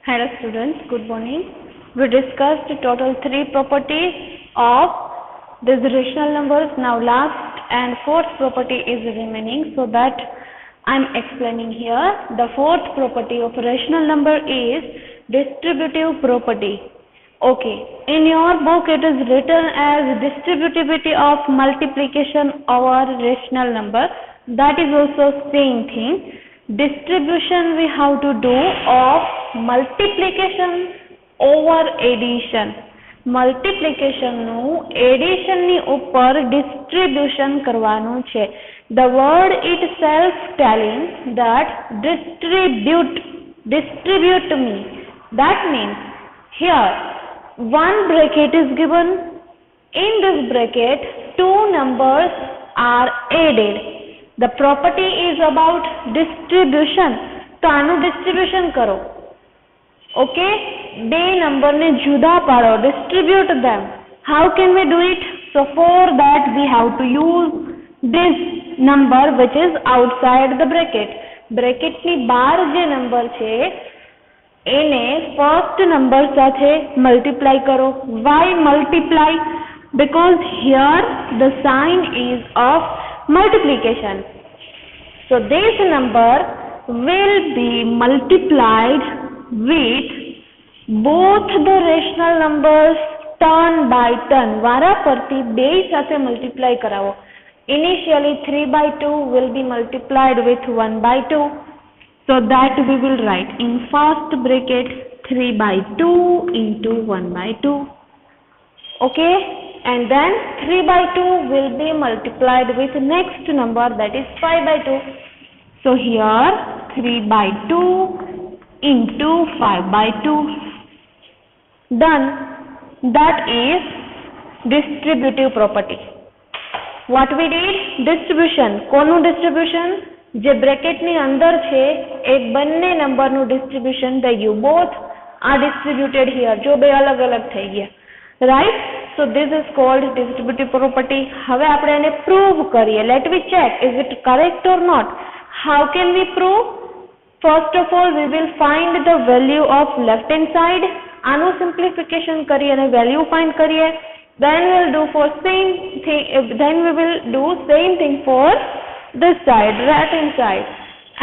Hello students, good morning. We discussed total 3 properties of these rational numbers. Now last and fourth property is remaining, so that I am explaining here. The fourth property of rational number is distributive property. Okay, in your book it is written as distributivity of multiplication over rational number. That is also same thing. Distribution we have to do of multiplication over addition. Multiplication નું addition ની ઉપર distribution કરવાનું છે. The word itself telling that distribute me. That means here one bracket is given. In this bracket two numbers are added. The property is about distribution. તો આનું distribution કરો. Okay, બે number ને જુદા પાડો, distribute them. How can we do it? So for that we have to use this number which is outside the bracket. Bracket ની બહાર જે number છે એને first number સાથે multiply કરો. Why multiply? Because here the sign is of multiplication. So this number will be multiplied with both the rational numbers turn by turn. વારા પરથી બે સાથે multiply કરાવો. Initially 3/2 will be multiplied with 1/2. So that we will write in first bracket 3/2 into 1/2. Okay, and then 3/2 will be multiplied with next number, that is 5/2. So here 3/2 into 5/2. Done. That is distributive property. What we did? Distribution. કોનું distribution? જે bracket ની અંદર છે એ બંને number નું distribution that you both are distributed here. જો બે અલગ અલગ થઈ ગયા. Right? So this is called distributive property. હવે આપણે એને prove કરીએ. Let me check, is it correct or not? How can we prove? First of all, we will find the value of left hand side. આનું simplification કરીએ અને value find કરીએ. Then we will do same thing for this side, right hand side,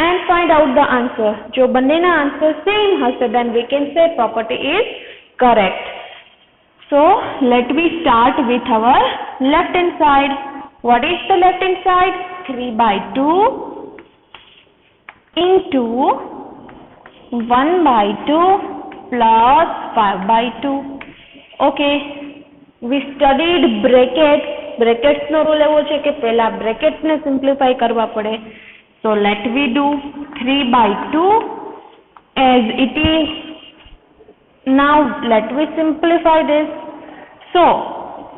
and find out the answer. જો બંનેના answer same હશે, then we can say property is correct. So let me start with our left hand side. What is the left hand side? 3/2 into 1/2 plus 5/2. Okay, we studied brackets. Brackets no rule એવો છે કે પહેલા brackets ને simplify કરવા પડે. So let me do 3/2 as it is. Now let me simplify this. So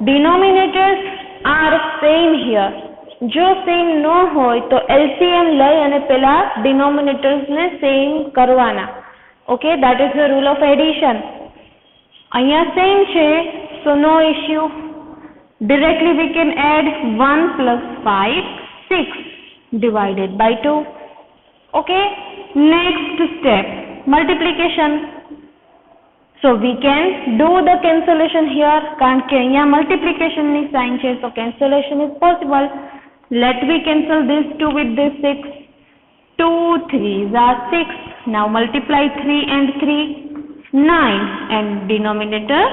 denominators are same here. જો same ન હોય તો LCM લઈ અને પેલા denominators ને same કરવાના. Okay, that is the rule of addition. અહીંયા same છે, so no issue. Directly we can add 1 plus 5, 6 divided by 2. Okay, next step, multiplication. So we can do the cancellation here. કારણ કે અહીંયા multiplication ની sign છે, so cancellation is possible. Let me cancel this 2 with this 6. 2 3s are 6. Now multiply 3 and 3, 9, and denominator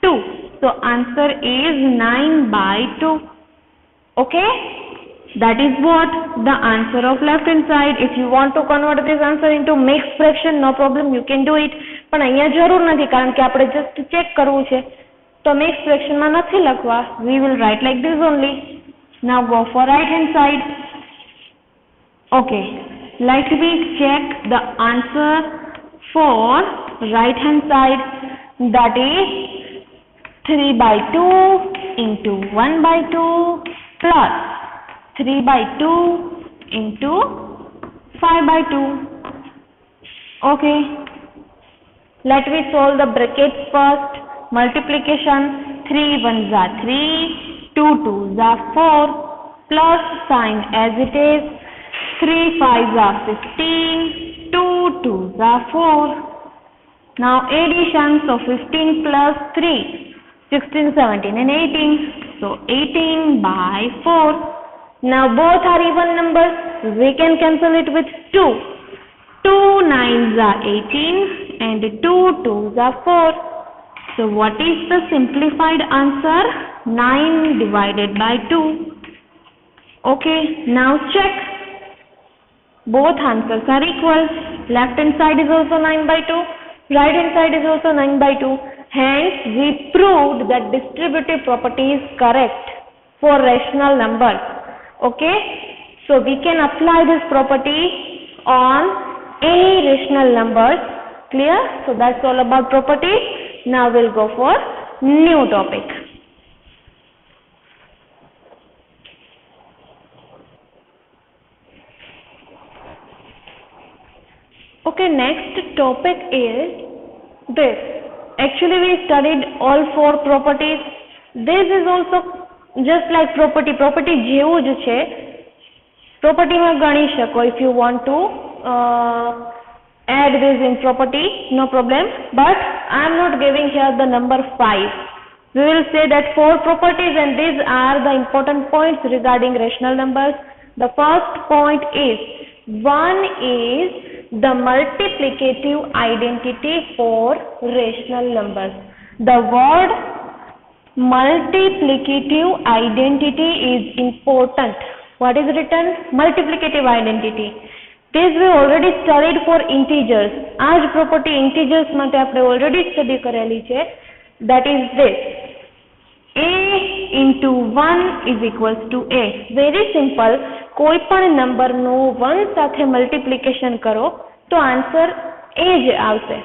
2. So answer is 9/2. Okay, that is what the answer of left hand side. If you want to convert this answer into mixed fraction, no problem, you can do it. પણ અહીંયા જરૂર નથી કારણ કે આપણે just check કરવું છે. તો mixed fraction માં નથી લખવા. We will write like this only. Now go for right hand side. Okay, let me check the answer for right hand side. That is 3/2 into 1/2 plus 3/2 into 5/2. Okay, let me solve the brackets first. Multiplication, 3 1s are 3, 2 2s are 4, plus sign as it is, 3 5s are 15, 2 2s are 4, Now addition, so 15 plus 3, 16, 17 and 18. So 18 by 4. Now both are even numbers. We can cancel it with 2. 2 9s are 18 and 2 2s are 4. So what is the simplified answer? 9 divided by 2. Okay, now check. Both answers are equal. Left hand side is also 9 by 2. Right hand side is also 9 by 2. Hence, we proved that distributive property is correct for rational numbers. Okay, so we can apply this property on any rational numbers. Clear? So that's all about property. Now we'll go for new topic. Okay, next topic is this. Actually, we studied all 4 properties. This is also just like property. Property જેવું જ છે. Property માં ગણી શકો. If you want to add this in property, no problem. But I am not giving here the number 5. We will say that 4 properties, and these are the important points regarding rational numbers. The first point is, one is the multiplicative identity for rational numbers. The word multiplicative identity is important. What is written? Multiplicative identity. This we already studied for integers. આ જ property integers માટે આપણે already study કરેલી છે. That is this. A into 1 is equals to A. Very simple. કોઈ પણ નંબરનું 1 સાથે મલ્ટીપ્લિકેશન કરો તો આન્સર A જ આવશે.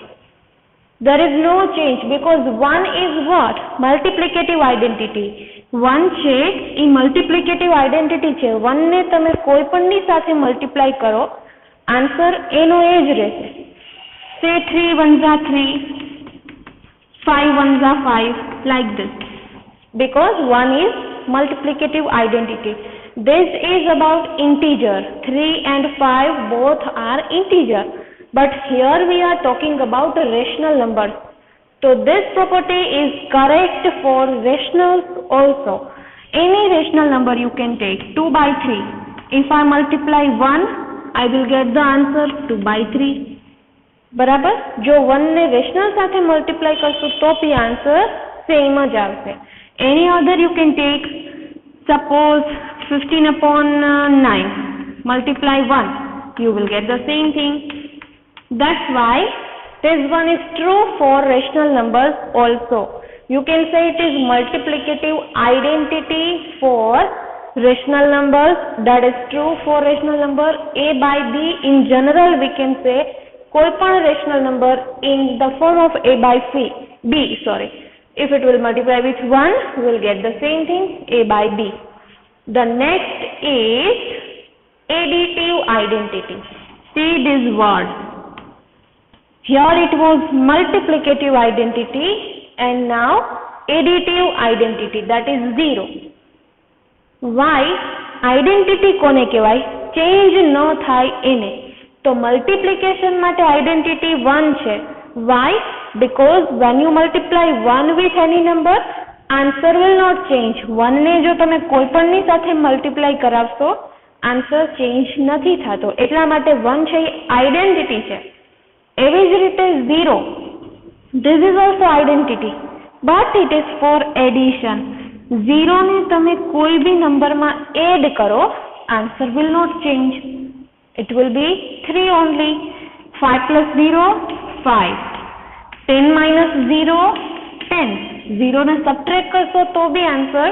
There is no change because 1 is what? Multiplicative identity. 1 છે એ multiplicative identity છે. 1 ને તમે કોઈ પણની સાથે મલ્ટીપ્લાય કરો આન્સર એનો એ જ રહેશે. Say 3 1s are 3, 5 1s are 5, like this. Because 1 is multiplicative identity. This is about integer. 3 and 5 both are integer. But here we are talking about rational numbers. So this property is correct for rationals also. Any rational number you can take. 2 by 3. If I multiply 1, I will get the answer 2 by 3. બરાબર? જો 1 ને rational સાથે multiply કરશો તો भी answer same જ આવશે. Any other you can take. Suppose 15 upon 9. Multiply 1. You will get the same thing. That's why this one is true for rational numbers also. You can say it is multiplicative identity for rational numbers. That is true for rational number. A by B in general we can say koi pan rational number in the form of A by B. If it will multiply with 1, we will get the same thing, A by B. The next is additive identity. See this word. Here it was multiplicative identity and now additive identity, that is 0. Why? Identity કોને કહેવાય? Change ન થાય એને. તો multiplication માટે identity 1 છે. Why? Because when you multiply 1 with any number, answer will not change. 1 ને જો તમે કોઈ પણની સાથે multiply કરાવશો, answer change નથી થતો. એટલા માટે 1 છે એ identity છે. એવી જ રીતે 0. This is also identity, but it is for addition. 0 ને તમે કોઈ બી નંબરમાં add કરો, answer will not change. It will be 3 only. 5 plus 0, 5. 10 minus 0, 10. 0 ને subtract કરશો તો બી answer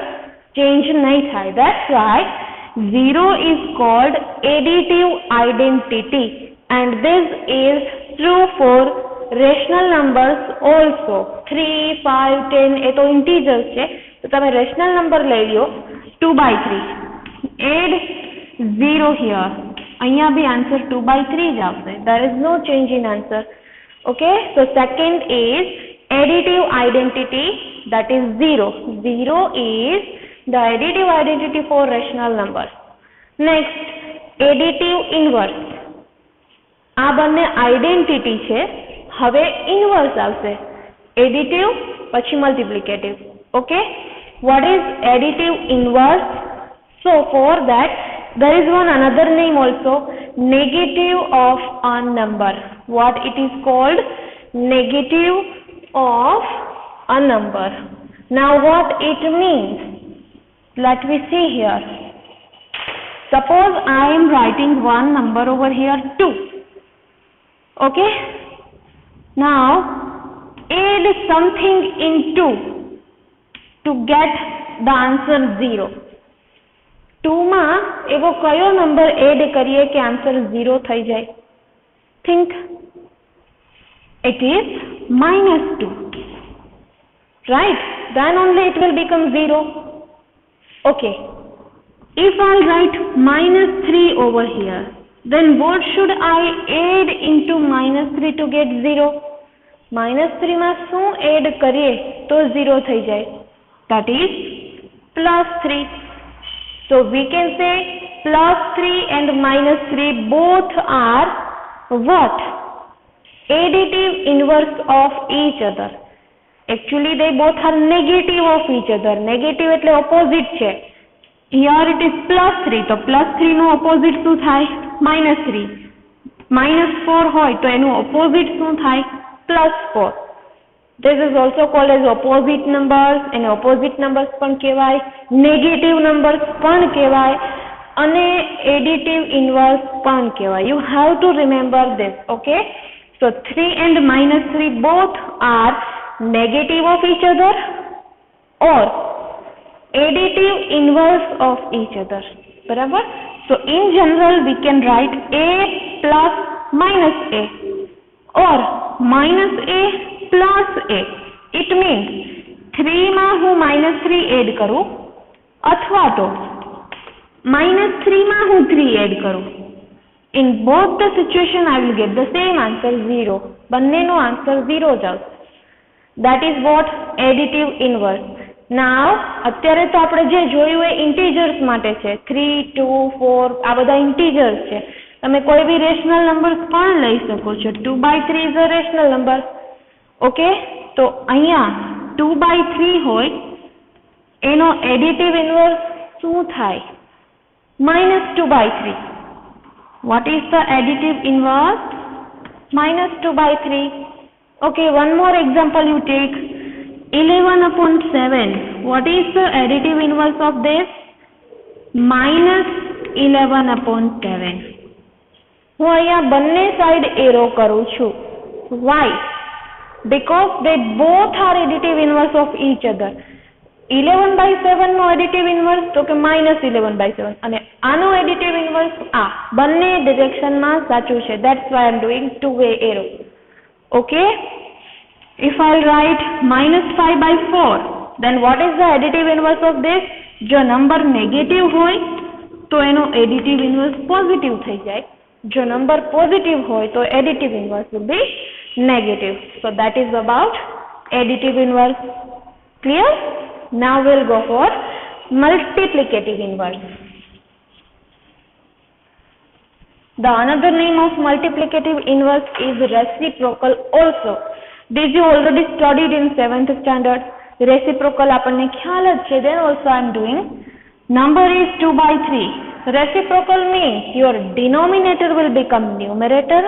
change નહીં થાય. That's why 0 is called additive identity, and this is true for rational numbers also. 3, 5, 10 એ તો integers છે. તો તમે rational number લઈ લ્યો 2 by 3. Add 0 here. અહીંયા બી answer 2 by 3 જ આવશે. There is no change in answer. Okay, so second is additive identity, that is 0. 0 is the additive identity for rational numbers. Next, additive inverse. આ બંને identity છે. હવે inverse આવશે, additive પછી multiplicative. Okay, what is additive inverse? So for that there is one another name also, negative of a number. What it is called? Negative of a number. Now what it means? Let me see here. Suppose I am writing one number over here 2. Okay, now add something in 2 to get the answer 0. 2 માં એવો કયો number add કરીએ કે answer 0 થઈ જાય? Think. It is -2. Right? Then only it will become 0. Okay. If I'll write -3 over here, then what should I add into -3 to get 0? -3 માં શું add કરીએ તો 0 થઈ જાય? That is +3. So we can say +3 and -3 both are what? Additive inverse of each other. Actually they both are negative of each other. Negative એટલે opposite છે. Here it is +3, તો +3 નું opposite શું થાય? -3. -4 હોય તો એનું opposite શું થાય? +4. This is also called as opposite numbers, and opposite numbers પણ કહેવાય, negative numbers પણ કહેવાય, અને additive inverse પણ કહેવાય. You have to remember this. Okay, so 3 and -3 both are negative of each other or additive inverse of each other. બરાબર? So in general we can write a plus minus a or minus a plus a. It means 3 માં હું -3 add કરું અથવા તો -3 માં હું 3 add કરું. In both the situation I will get the same answer 0. બંનેનો આન્સર 0 જ આવશે. That is what additive inverse. Now અત્યારે તો આપણે જે જોયું એ ઇન્ટીજર્સ માટે છે. 3, 2, 4 આ બધા ઇન્ટીજર્સ છે. તમે કોઈ બી રેશનલ નંબર્સ પણ લઈ શકો છો. 2/3 is a rational number. Okay, તો અહીંયા 2/3 હોય એનો એડિટિવ ઇન્વર્સ શું થાય? -2/3. What is the additive inverse? -2/3. Okay, one more example you take. 11/7. What is the additive inverse of this? -11/7. હું અહીંયા બંને સાઈડ એરો કરું છું. Why? Because they both are additive inverse of each other. 11/7 no additive inverse તો કે -11/7 અને આનો additive inverse આ બંને ડિરેક્શન માં સાચું છે. That's why I'm doing two-way arrow. Okay, if I'll write -5/4, then what is the additive inverse of this? જો નંબર નેગેટિવ હોય તો એનો additive inverse પોઝિટિવ થઈ જાય. જો નંબર પોઝિટિવ હોય તો additive inverse will be negative. So that is about additive inverse. Clear? Now we'll go for multiplicative inverse. The another name of multiplicative inverse is reciprocal also. This you already studied in 7th standard. Reciprocal આપણને ખ્યાલ જ છે. Then also I am doing. Number is 2/3. Reciprocal means your denominator will become numerator,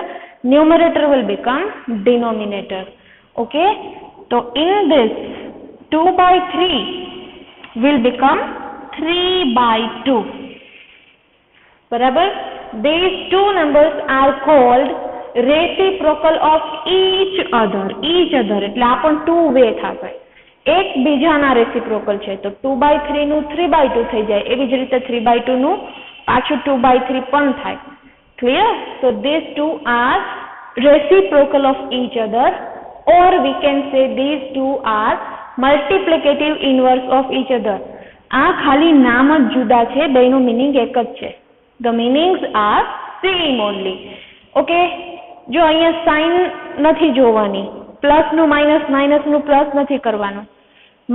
numerator will become denominator. Okay, so in this 2/3 will become 3/2. બરાબર? These two numbers are called reciprocal of each other. Each other એટલે આ પણ two way થશે. એક બીજાના reciprocal છે તો 2/3 નું 3/2 થઈ જાય. એવી જ રીતે 3/2 નું પાછું 2/3 પણ થાય. Clear? So these two are reciprocal of each other, or we can say these two are multiplicative inverse of each other. આ ખાલી નામ જ જુદા છે, બેનો મીનિંગ એક જ છે. The meanings are same only. Okay, જો અહીંયા સાઇન નથી જોવાની, પ્લસ નું માઇનસ, માઇનસ નું પ્લસ નથી કરવાનું.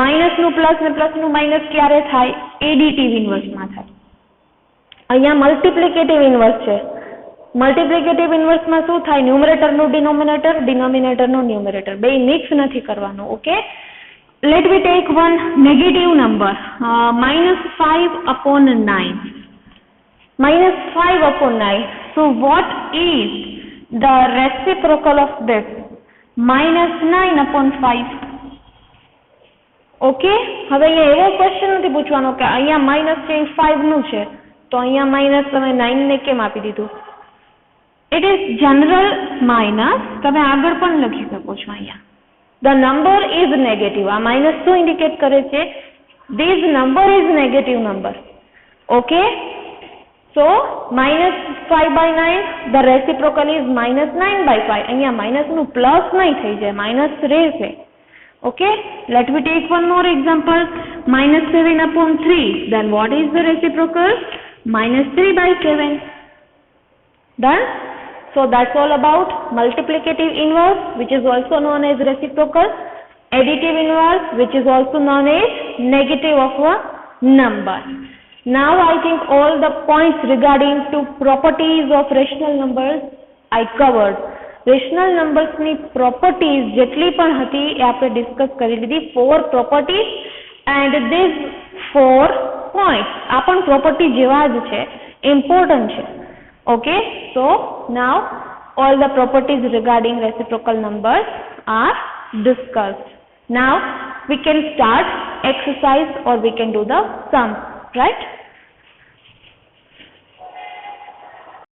માઇનસ નું પ્લસ ને પ્લસ નું માઇનસ ક્યારે થાય? એડિટિવ ઇન્વર્સ માં થાય. અહીંયા મલ્ટિપ્લિકેટિવ ઇન્વર્સ છે મલ્ટીપ્લિકેટિવ ઇન્વર્સમાં શું થાય? ન્યુમરેટરનું ડિનોમિનેટર, ડિનોમિનેટરનું ન્યુમરેટર, બે મિક્સ નથી કરવાનું. Okay, let me take one negative number, -5/9. -5/9. So what is the reciprocal of this? -9/5. Okay, હવે અહીંયા એવો ક્વેશ્ચન નથી પૂછવાનો કે અહીંયા માઇનસ છે 5 નું છે તો અહીંયા માઇનસ તમે 9 ને કેમ આપી દીધું? ઇટ ઇઝ જનરલ માઇનસ, તમે આગળ પણ લખી શકો છો. અહીંયા ધ નંબર ઇઝ નેગેટિવ. આ માઇનસ શું ઇન્ડિકેટ કરે છે? This number is negative number. Okay, so -5/9, the reciprocal is -9/5. અહીંયા માઇનસ નું પ્લસ નહીં થઈ જાય, માઇનસ રહેશે. Okay, let me take one more example. -7/3. Then what is the reciprocal? -3/7. Done? So that's all about multiplicative inverse, which is also known as reciprocal, additive inverse, which is also known as negative of a number. Now I think all the points regarding to properties of rational numbers I covered. Rational નંબર્સની properties જેટલી પણ હતી એ આપણે discuss કરી લીધી. 4 properties and this 4 points આ પણ property જેવા જ છે, ઇમ્પોર્ટન્ટ છે. Okay, so now all the properties regarding reciprocal numbers are discussed. Now we can start exercise or we can do the sum, right?